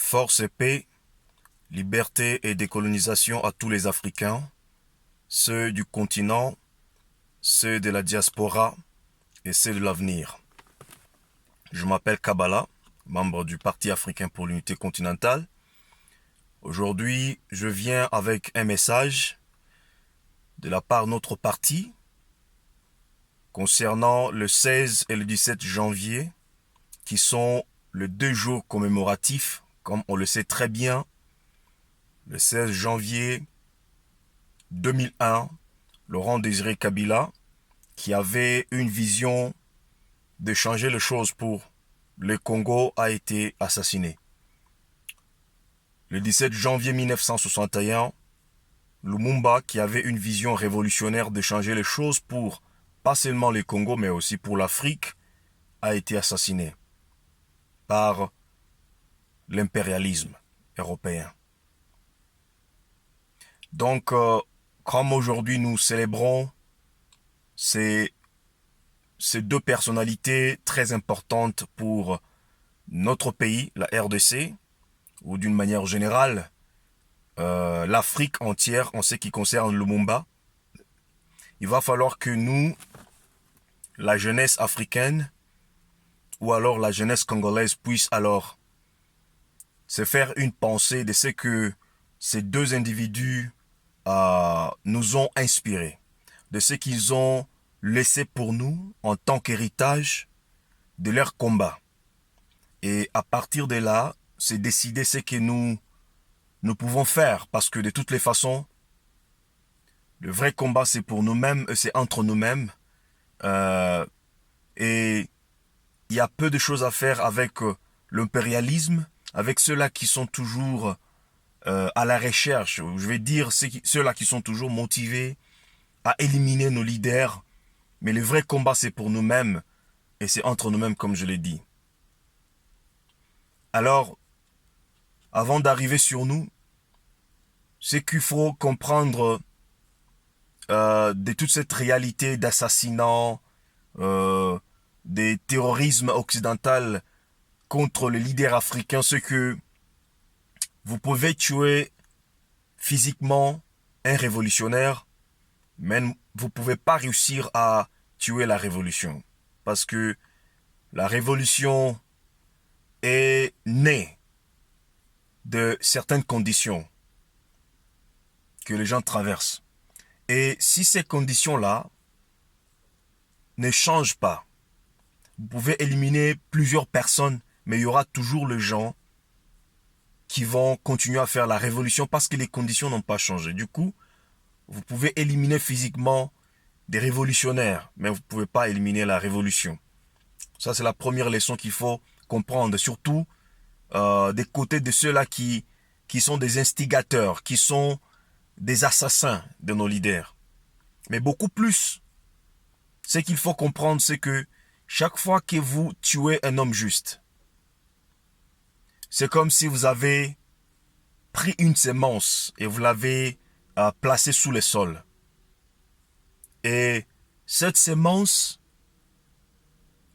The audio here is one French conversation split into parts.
Force et paix, liberté et décolonisation à tous les Africains, ceux du continent, ceux de la diaspora et ceux de l'avenir. Je m'appelle Kabbalah, membre du Parti africain pour l'unité continentale. Aujourd'hui, je viens avec un message de la part de notre parti concernant le 16 et le 17 janvier, qui sont les 2 jours commémoratifs, comme on le sait très bien. Le 16 janvier 2001, Laurent Désiré Kabila, qui avait une vision de changer les choses pour le Congo, a été assassiné. Le 17 janvier 1961, Lumumba, qui avait une vision révolutionnaire de changer les choses pour pas seulement le Congo, mais aussi pour l'Afrique, a été assassiné par l'impérialisme européen. Donc, comme aujourd'hui nous célébrons ces 2 personnalités très importantes pour notre pays, la RDC, ou d'une manière générale, l'Afrique entière en ce qui concerne Lumumba, il va falloir que nous, la jeunesse africaine, ou alors la jeunesse congolaise, puisse alors se faire une pensée de ce que ces 2 individus nous ont inspirés, de ce qu'ils ont laissé pour nous en tant qu'héritage de leur combat. Et à partir de là, c'est décider ce que nous pouvons faire, parce que de toutes les façons, le vrai combat, c'est pour nous-mêmes, c'est entre nous-mêmes. Et il y a peu de choses à faire avec l'impérialisme, avec ceux-là qui sont toujours à la recherche, je vais dire ceux-là qui sont toujours motivés à éliminer nos leaders. Mais le vrai combat, c'est pour nous-mêmes, et c'est entre nous-mêmes, comme je l'ai dit. Alors, avant d'arriver sur nous, c'est qu'il faut comprendre de toute cette réalité d'assassinat, des terrorismes occidental contre les leaders africains, ce que vous pouvez tuer physiquement un révolutionnaire, mais vous ne pouvez pas réussir à tuer la révolution. Parce que la révolution est née de certaines conditions que les gens traversent. Et si ces conditions-là ne changent pas, vous pouvez éliminer plusieurs personnes, mais il y aura toujours les gens qui vont continuer à faire la révolution parce que les conditions n'ont pas changé. Du coup, vous pouvez éliminer physiquement des révolutionnaires, mais vous ne pouvez pas éliminer la révolution. Ça, c'est la première leçon qu'il faut comprendre, surtout des côtés de ceux-là qui sont des instigateurs, qui sont des assassins de nos leaders. Mais beaucoup plus, ce qu'il faut comprendre, c'est que chaque fois que vous tuez un homme juste, c'est comme si vous avez pris une semence et vous l'avez placée sous le sol. Et cette semence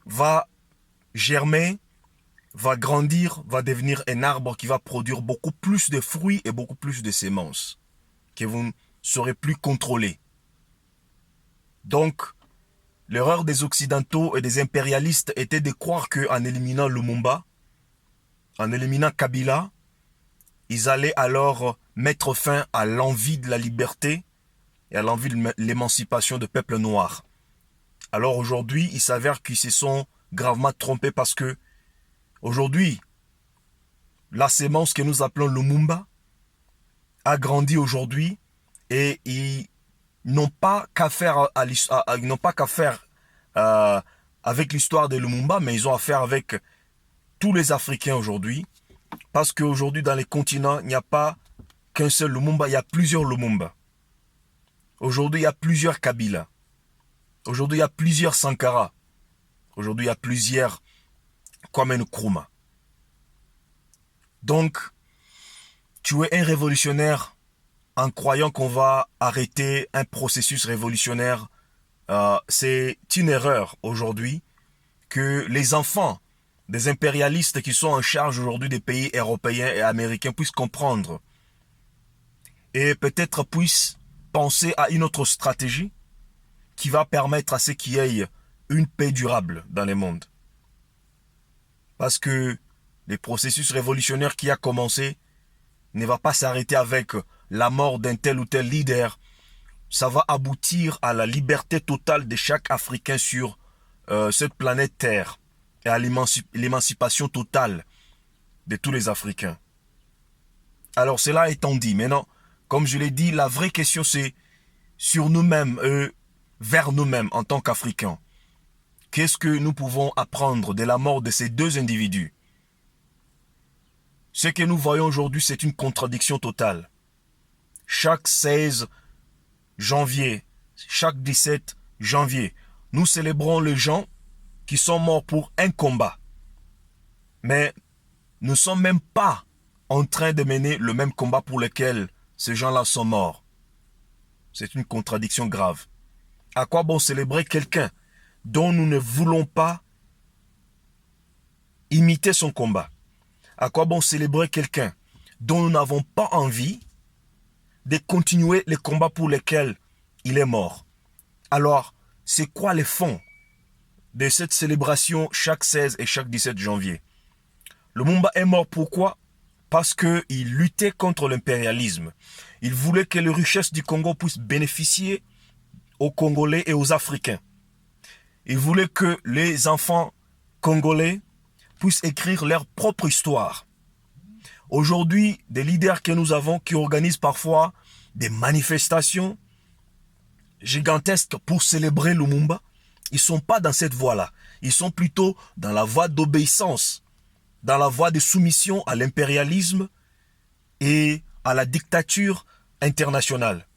va germer, va grandir, va devenir un arbre qui va produire beaucoup plus de fruits et beaucoup plus de semences que vous ne saurez plus contrôler. Donc, l'erreur des Occidentaux et des impérialistes était de croire qu'en éliminant Lumumba, en éliminant Kabila, ils allaient alors mettre fin à l'envie de la liberté et à l'envie de l'émancipation du peuple noir. Alors aujourd'hui, il s'avère qu'ils se sont gravement trompés parce que aujourd'hui, la sémence que nous appelons Lumumba a grandi aujourd'hui et ils n'ont pas qu'à faire, avec l'histoire de Lumumba, mais ils ont à faire avec tous les Africains aujourd'hui. Parce qu'aujourd'hui, dans les continents, il n'y a pas qu'un seul Lumumba, il y a plusieurs Lumumba. Aujourd'hui, il y a plusieurs Kabila. Aujourd'hui, il y a plusieurs Sankara. Aujourd'hui, il y a plusieurs Kwame Nkrumah. Donc, tuer un révolutionnaire en croyant qu'on va arrêter un processus révolutionnaire, c'est une erreur aujourd'hui que les enfants des impérialistes qui sont en charge aujourd'hui des pays européens et américains puissent comprendre et peut-être puissent penser à une autre stratégie qui va permettre à ce qu'il y ait une paix durable dans le monde. Parce que le processus révolutionnaire qui a commencé ne va pas s'arrêter avec la mort d'un tel ou tel leader. Ça va aboutir à la liberté totale de chaque Africain sur cette planète Terre et à l'émancipation totale de tous les Africains. Alors cela étant dit, maintenant, comme je l'ai dit, la vraie question c'est sur nous-mêmes, vers nous-mêmes en tant qu'Africains. Qu'est-ce que nous pouvons apprendre de la mort de ces deux individus? Ce que nous voyons aujourd'hui, c'est une contradiction totale. Chaque 16 janvier, chaque 17 janvier, nous célébrons les gens qui sont morts pour un combat. Mais nous ne sommes même pas en train de mener le même combat pour lequel ces gens-là sont morts. C'est une contradiction grave. À quoi bon célébrer quelqu'un dont nous ne voulons pas imiter son combat? À quoi bon célébrer quelqu'un dont nous n'avons pas envie de continuer les combats pour lesquels il est mort? Alors, c'est quoi le fond de cette célébration chaque 16 et chaque 17 janvier? Lumumba est mort pourquoi? Parce qu'il luttait contre l'impérialisme. Il voulait que les richesses du Congo puissent bénéficier aux Congolais et aux Africains. Il voulait que les enfants congolais puissent écrire leur propre histoire. Aujourd'hui, des leaders que nous avons qui organisent parfois des manifestations gigantesques pour célébrer Lumumba, ils ne sont pas dans cette voie-là. Ils sont plutôt dans la voie d'obéissance, dans la voie de soumission à l'impérialisme et à la dictature internationale.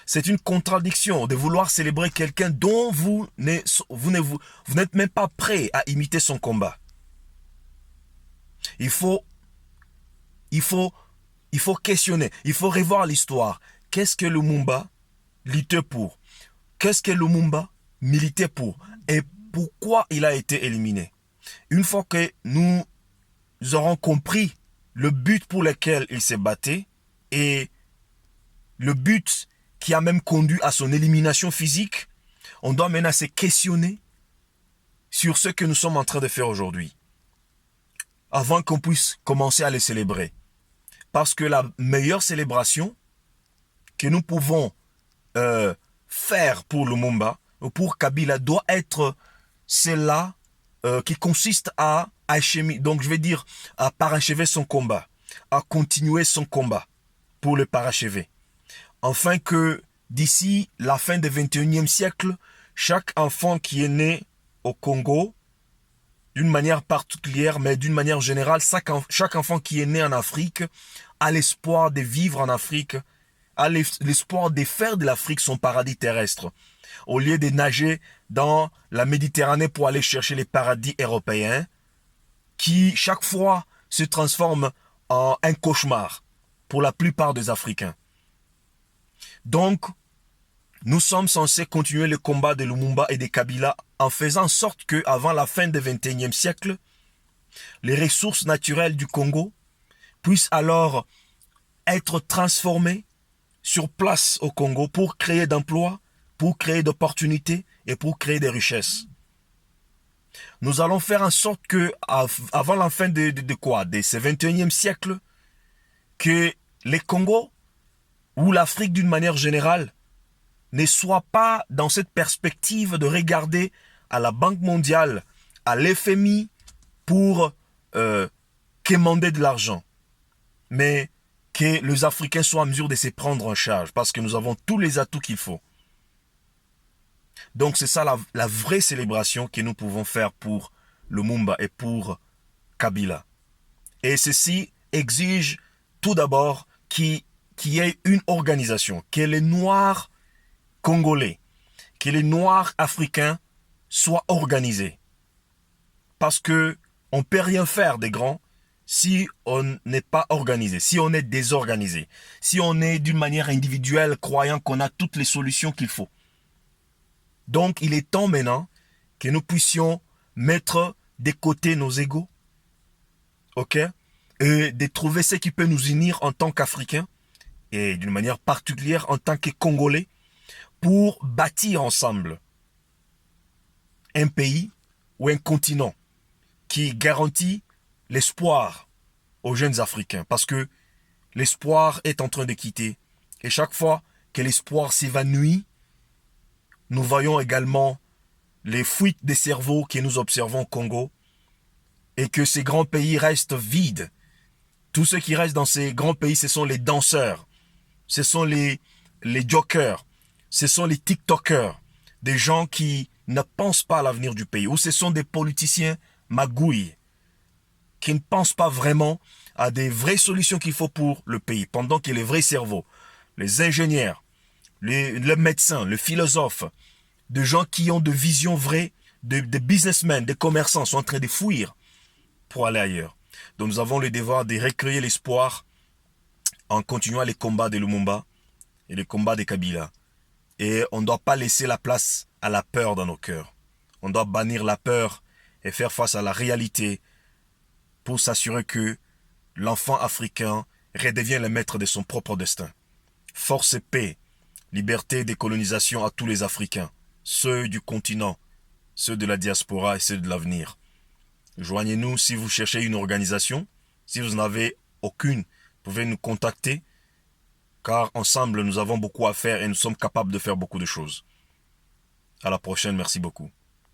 C'est une contradiction de vouloir célébrer quelqu'un dont vous n'êtes même pas prêt à imiter son combat. Il faut questionner, il faut revoir l'histoire. Qu'est-ce que Lumumba luttait pour? Qu'est-ce que Lumumba militait pour? Et pourquoi il a été éliminé? Une fois que nous aurons compris le but pour lequel il s'est battu et le but qui a même conduit à son élimination physique, on doit maintenant se questionner sur ce que nous sommes en train de faire aujourd'hui, avant qu'on puisse commencer à les célébrer. Parce que la meilleure célébration que nous pouvons faire pour Lumumba, ou pour Kabila, doit être celle-là qui consiste à achever, donc je vais dire à parachever son combat, à continuer son combat pour le parachever. Afin que d'ici la fin du XXIe siècle, chaque enfant qui est né au Congo, d'une manière particulière, mais d'une manière générale, chaque enfant qui est né en Afrique a l'espoir de vivre en Afrique, a l'espoir de faire de l'Afrique son paradis terrestre. Au lieu de nager dans la Méditerranée pour aller chercher les paradis européens, qui chaque fois se transforment en un cauchemar pour la plupart des Africains. Donc, nous sommes censés continuer le combat de Lumumba et de Kabila en faisant en sorte qu'avant la fin du XXIe siècle, les ressources naturelles du Congo puissent alors être transformées sur place au Congo pour créer d'emplois, pour créer d'opportunités et pour créer des richesses. Nous allons faire en sorte que, avant la fin de ce XXIe siècle, que les Congos ou l'Afrique d'une manière générale ne soit pas dans cette perspective de regarder à la Banque mondiale, à l'FMI pour quémander de l'argent. Mais que les Africains soient en mesure de se prendre en charge parce que nous avons tous les atouts qu'il faut. Donc c'est ça la vraie célébration que nous pouvons faire pour Lumumba et pour Kabila. Et ceci exige tout d'abord qu'il y ait une organisation, que les Noirs congolais, que les Noirs africains soient organisés. Parce que on ne peut rien faire des grands si on n'est pas organisé, si on est désorganisé, si on est d'une manière individuelle croyant qu'on a toutes les solutions qu'il faut. Donc il est temps maintenant que nous puissions mettre d'écouter nos égos, ok, et de trouver ce qui peut nous unir en tant qu'Africains, et d'une manière particulière en tant que Congolais, pour bâtir ensemble un pays ou un continent qui garantit l'espoir aux jeunes Africains. Parce que l'espoir est en train de quitter. Et chaque fois que l'espoir s'évanouit, nous voyons également les fuites des cerveaux que nous observons au Congo et que ces grands pays restent vides. Tout ce qui reste dans ces grands pays, ce sont les danseurs, ce sont les jokers, ce sont les TikTokers, des gens qui ne pensent pas à l'avenir du pays, ou ce sont des politiciens magouilles qui ne pensent pas vraiment à des vraies solutions qu'il faut pour le pays, pendant que les vrais cerveaux, les ingénieurs, les médecins, les philosophes, des gens qui ont de visions vraies, des businessmen, des commerçants sont en train de fuir pour aller ailleurs. Donc nous avons le devoir de recréer l'espoir en continuant les combats de Lumumba et les combats de Kabila. Et on ne doit pas laisser la place à la peur dans nos cœurs. On doit bannir la peur et faire face à la réalité pour s'assurer que l'enfant africain redevient le maître de son propre destin. Force et paix, liberté et décolonisation à tous les Africains, ceux du continent, ceux de la diaspora et ceux de l'avenir. Joignez-nous si vous cherchez une organisation. Si vous n'en avez aucune, vous pouvez nous contacter, car ensemble nous avons beaucoup à faire et nous sommes capables de faire beaucoup de choses. À la prochaine, merci beaucoup.